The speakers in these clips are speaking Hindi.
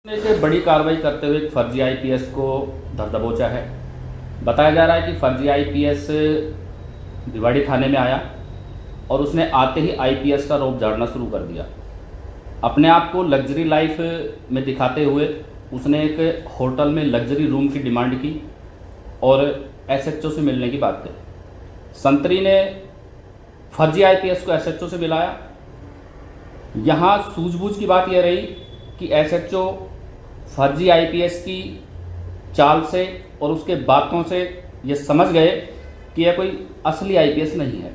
एक बड़ी कार्रवाई करते हुए एक फर्जी आईपीएस को धर दबोचा है। बताया जा रहा है कि फर्जी आईपीएस भिवाड़ी थाने में आया और उसने आते ही आईपीएस का रौब झाड़ना शुरू कर दिया। अपने आप को लग्जरी लाइफ में दिखाते हुए उसने एक होटल में लग्जरी रूम की डिमांड की और एसएचओ से मिलने की बात कही। संतरी ने फर्जी आईपीएस को एसएचओ से मिलाया। यहाँ सूझबूझ की बात यह रही कि एसएचओ फर्जी आईपीएस की चाल से और उसके बातों से ये समझ गए कि यह कोई असली आईपीएस नहीं है।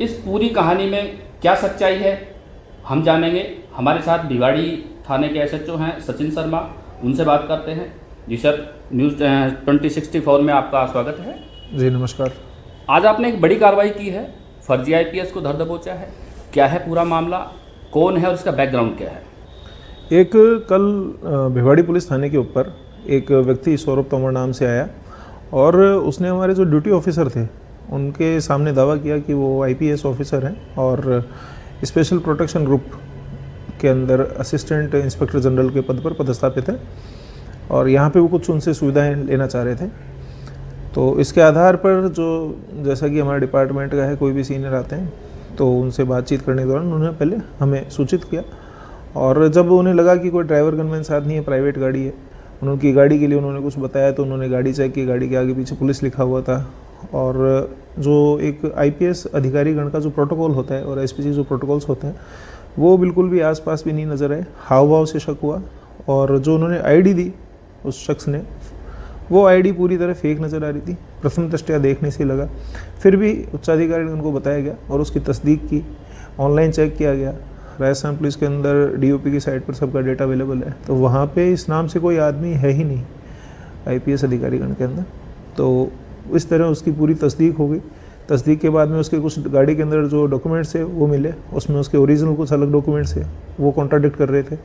इस पूरी कहानी में क्या सच्चाई है हम जानेंगे। हमारे साथ भिवाड़ी थाने के एसएचओ हैं सचिन शर्मा, उनसे बात करते हैं। जी सर, न्यूज़ 2064 में आपका स्वागत है। जी नमस्कार। आज आपने एक बड़ी कार्रवाई की है, फर्जी आईपीएस को धर दबोचा है। क्या है पूरा मामला, कौन है और इसका बैकग्राउंड क्या है? एक कल भिवाड़ी पुलिस थाने के ऊपर एक व्यक्ति सौरभ तोमर नाम से आया और उसने हमारे जो ड्यूटी ऑफिसर थे उनके सामने दावा किया कि वो आईपीएस ऑफिसर हैं और स्पेशल प्रोटेक्शन ग्रुप के अंदर असिस्टेंट इंस्पेक्टर जनरल के पद पर पदस्थापित है और यहाँ पे वो कुछ उनसे सुविधाएं लेना चाह रहे थे। तो इसके आधार पर जो जैसा कि हमारे डिपार्टमेंट का है, कोई भी सीनियर आते हैं तो उनसे बातचीत करने के दौरान उन्होंने पहले हमें सूचित किया और जब उन्हें लगा कि कोई ड्राइवर गनमैन साथ नहीं है, प्राइवेट गाड़ी है, उनकी गाड़ी के लिए उन्होंने कुछ बताया तो उन्होंने गाड़ी चेक की। गाड़ी के आगे पीछे पुलिस लिखा हुआ था और जो एक आईपीएस अधिकारी गण का जो प्रोटोकॉल होता है और एसपीसी जो प्रोटोकॉल्स होते हैं वो बिल्कुल भी आसपास भी नहीं नज़र आए। हाव भाव से शक हुआ और जो उन्होंने आईडी दी उस शख्स ने, वो आईडी पूरी तरह फेक नज़र आ रही थी। प्रथम दृष्टया देखने से लगा, फिर भी उच्चाधिकारी ने उनको बताया गया और उसकी तस्दीक की, ऑनलाइन चेक किया गया। राजस्थान पुलिस के अंदर डीओपी की साइट पर सबका डेटा अवेलेबल है, तो वहाँ पे इस नाम से कोई आदमी है ही नहीं आईपीएस अधिकारीगण के अंदर। तो इस तरह उसकी पूरी तस्दीक हो गई। तस्दीक के बाद में उसके कुछ गाड़ी के अंदर जो डॉक्यूमेंट्स थे वो मिले, उसमें उसके ओरिजिनल कुछ अलग डॉक्यूमेंट्स थे, वो कॉन्ट्राडिक्ट कर रहे थे।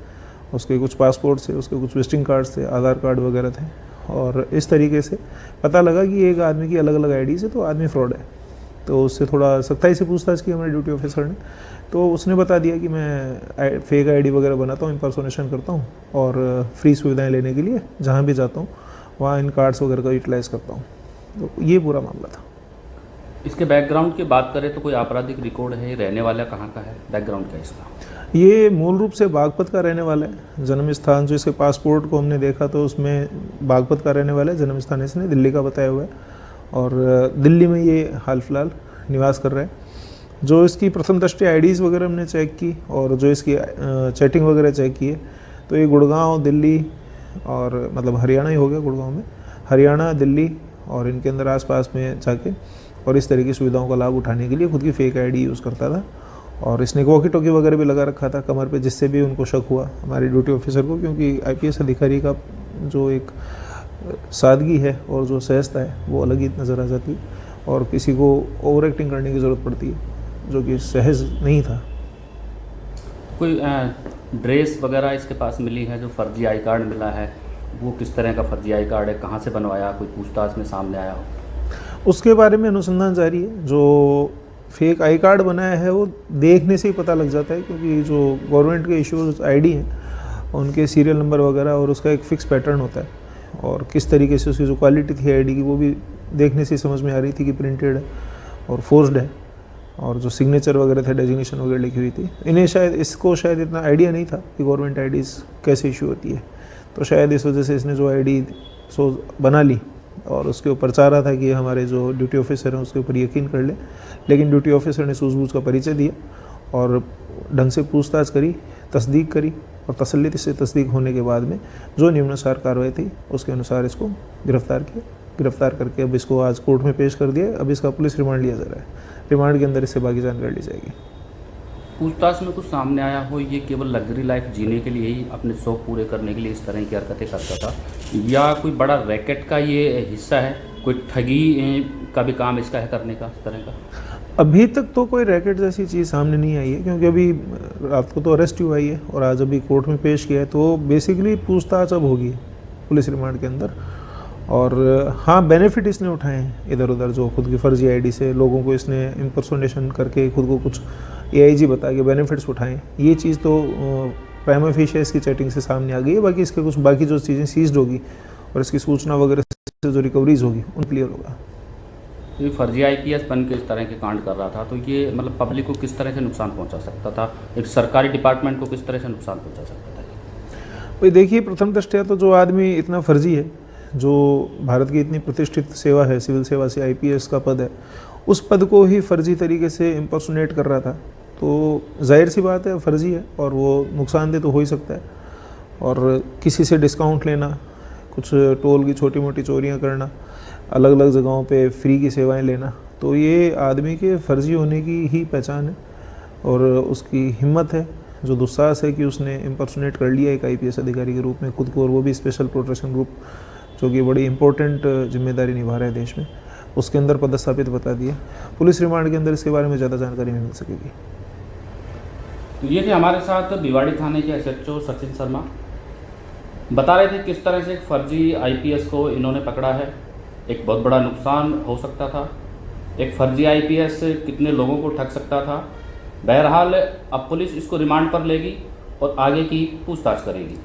उसके कुछ पासपोर्ट थे, उसके कुछ विजिटिंग कार्ड्स थे, आधार कार्ड वगैरह थे और इस तरीके से पता लगा कि एक आदमी की अलग अलग आईडी से तो आदमी फ्रॉड है। तो उससे थोड़ा सख्ताई से पूछताछ की हमारे ड्यूटी ऑफिसर ने, तो उसने बता दिया कि मैं फेक आईडी वगैरह बनाता हूँ, इम्पर्सोनेशन करता हूँ और फ्री सुविधाएं लेने के लिए जहाँ भी जाता हूँ वहाँ इन कार्ड्स वगैरह का यूटिलाइज़ करता हूँ। तो ये पूरा मामला था। इसके बैकग्राउंड की बात करें तो कोई आपराधिक रिकॉर्ड है, रहने वाला कहाँ का है, बैकग्राउंड क्या है इसका? ये मूल रूप से बागपत का रहने वाला है। जन्म स्थान जो इसके पासपोर्ट को हमने देखा तो उसमें बागपत का रहने वाला है, जन्म स्थान इसने दिल्ली का बताया हुआ है और दिल्ली में ये हाल फिलहाल निवास कर रहा है। जो इसकी प्रथम दृष्टि आईडीज़ वगैरह हमने चेक की और जो इसकी चैटिंग वगैरह चेक की है तो ये गुड़गांव, दिल्ली और मतलब हरियाणा ही हो गया, गुड़गांव में हरियाणा, दिल्ली और इनके अंदर आसपास में जाके और इस तरह की सुविधाओं का लाभ उठाने के लिए खुद की फेक आईडी यूज़ करता था। और इसने वॉकी टॉकी वगैरह भी लगा रखा था कमर पे, जिससे भी उनको शक हुआ हमारे ड्यूटी ऑफिसर को, क्योंकि आईपीएस अधिकारी का जो एक सादगी है और जो सहजता है वो अलग ही नज़र आ जाती है और किसी को ओवर एक्टिंग करने की ज़रूरत पड़ती है जो कि सहज नहीं था। कोई ड्रेस वगैरह इसके पास मिली है, जो फर्जी आई कार्ड मिला है वो किस तरह का फर्जी आई कार्ड है, कहाँ से बनवाया, कोई पूछताछ में सामने आया हो? उसके बारे में अनुसंधान जारी है। जो फेक आई कार्ड बनाया है वो देखने से ही पता लग जाता है, क्योंकि जो गवर्नमेंट के इश्यूज आईडी हैं उनके सीरियल नंबर वगैरह और उसका एक फ़िक्स पैटर्न होता है और किस तरीके से उसकी जो क्वालिटी थी आईडी की वो भी देखने से समझ में आ रही थी कि प्रिंटेड है और फोर्स्ड है और जो सिग्नेचर वगैरह थे, डेजिग्नेशन वगैरह लिखी हुई थी। इन्हें शायद इतना आइडिया नहीं था कि गवर्नमेंट आईडीज़ कैसे इशू होती है, तो शायद इस वजह से इसने जो आईडी बना ली और उसके ऊपर चाह रहा था कि हमारे जो ड्यूटी ऑफिसर हैं उसके ऊपर यकीन कर ले। लेकिन ड्यूटी ऑफिसर ने सूझबूझ का परिचय दिया और ढंग से पूछताछ करी, तस्दीक करी और तसल्ली से तस्दीक होने के बाद में जो निम्नानुसार कार्रवाई थी उसके अनुसार इसको गिरफ्तार किया। गिरफ्तार करके अब इसको आज कोर्ट में पेश कर दिया। अब इसका पुलिस रिमांड लिया जा रहा है। रिमांड के अंदर इससे बाकी जानकारी ली जाएगी। पूछताछ में कुछ सामने आया हो ये केवल लग्जरी लाइफ जीने के लिए ही, अपने शौक पूरे करने के लिए इस तरह की हरकतें करता था, या कोई बड़ा रैकेट का ये हिस्सा है, कोई ठगी का भी काम इसका है करने का, इस तरह का? अभी तक तो कोई रैकेट जैसी चीज़ सामने नहीं आई है, क्योंकि अभी रात को तो अरेस्ट हुआ ही है और आज अभी कोर्ट में पेश किया है। तो बेसिकली पूछताछ अब होगी पुलिस रिमांड के अंदर। और हाँ, बेनिफिट इसने उठाए हैं इधर उधर, जो खुद की फर्जी आईडी से लोगों को इसने इम्पर्सोनेशन करके खुद को कुछ एआईजी बता के बेनिफिट्स उठाएं। ये चीज़ तो प्राइमा फेशिया इसकी चैटिंग से सामने आ गई है। बाकी इसके कुछ बाकी जो चीज़ें सीज्ड होगी और इसकी सूचना वगैरह से जो रिकवरीज होगी उन क्लियर होगा। ये फर्जी आईपीएस बन के इस तरह के कांड कर रहा था, तो ये मतलब पब्लिक को किस तरह से नुकसान पहुंचा सकता था, एक सरकारी डिपार्टमेंट को किस तरह से नुकसान पहुंचा सकता था? भाई देखिए, प्रथम दृष्टया तो जो आदमी इतना फर्जी है, जो भारत की इतनी प्रतिष्ठित सेवा है, सिविल सेवा से आईपीएस का पद है, उस पद को ही फर्जी तरीके से इम्पर्सोनेट कर रहा था, तो जाहिर सी बात है फर्जी है और वो नुकसानदेह तो हो ही सकता है। और किसी से डिस्काउंट लेना, कुछ टोल की छोटी मोटी चोरियां करना, अलग अलग जगहों पे फ्री की सेवाएं लेना, तो ये आदमी के फर्जी होने की ही पहचान है। और उसकी हिम्मत है, जो दुस्साहस है कि उसने इम्पर्सोनेट कर लिया एक आईपीएस अधिकारी के रूप में खुद को, और वो भी स्पेशल प्रोटेक्शन ग्रुप, जो कि बड़ी इंपॉर्टेंट जिम्मेदारी निभा रहा है देश में, उसके अंदर पदस्थापित बता दिया। पुलिस रिमांड के अंदर इसके बारे में ज़्यादा जानकारी मिल सकेगी। तो ये थे हमारे साथ भिवाड़ी थाने के एसएचओ सचिन शर्मा, बता रहे थे किस तरह से एक फर्जी आईपीएस को इन्होंने पकड़ा है। एक बहुत बड़ा नुकसान हो सकता था, एक फर्जी आईपीएस कितने लोगों को ठग सकता था। बहरहाल अब पुलिस इसको रिमांड पर लेगी और आगे की पूछताछ करेगी।